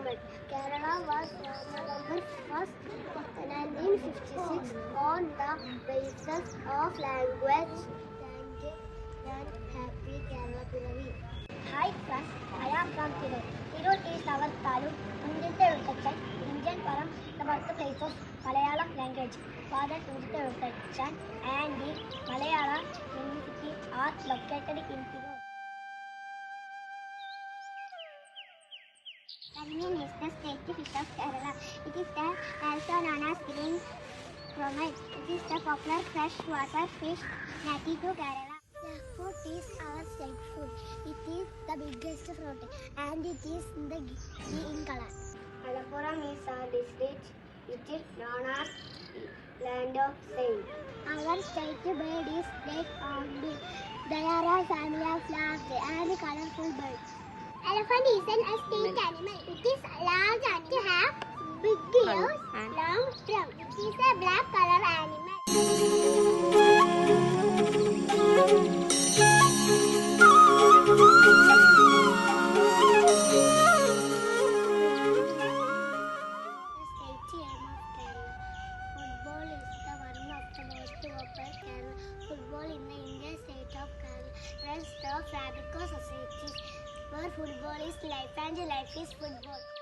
animal. Kerala was November 1st, 1956 on the basis of language. And happy Kerala Piravi. Hi friends, I am from Tirur. Tirur is our Taluk, Tunjitha Vettachan, Indian Param, the birthplace of Malayalam language. Father Tunjitha Vettachan and the Malayalam University are located in Tirur. Carnelian is the state fish of Kerala. It is also known as green cromite. It is the popular freshwater fish native to Kerala. Jackfruit is our state food. It is the biggest fruit and it is in color. Malappuram is our district. It is known as land of saints. Our state bird is black hornbill. They are a family of large and colorful birds. Elephant is an extinct animal. It is large and have big ears, long trunk. It is a black color animal. Football is the one of the most popular football in the Indian state of Kerala. Runs the Fabrico Society, where football is life and life is football.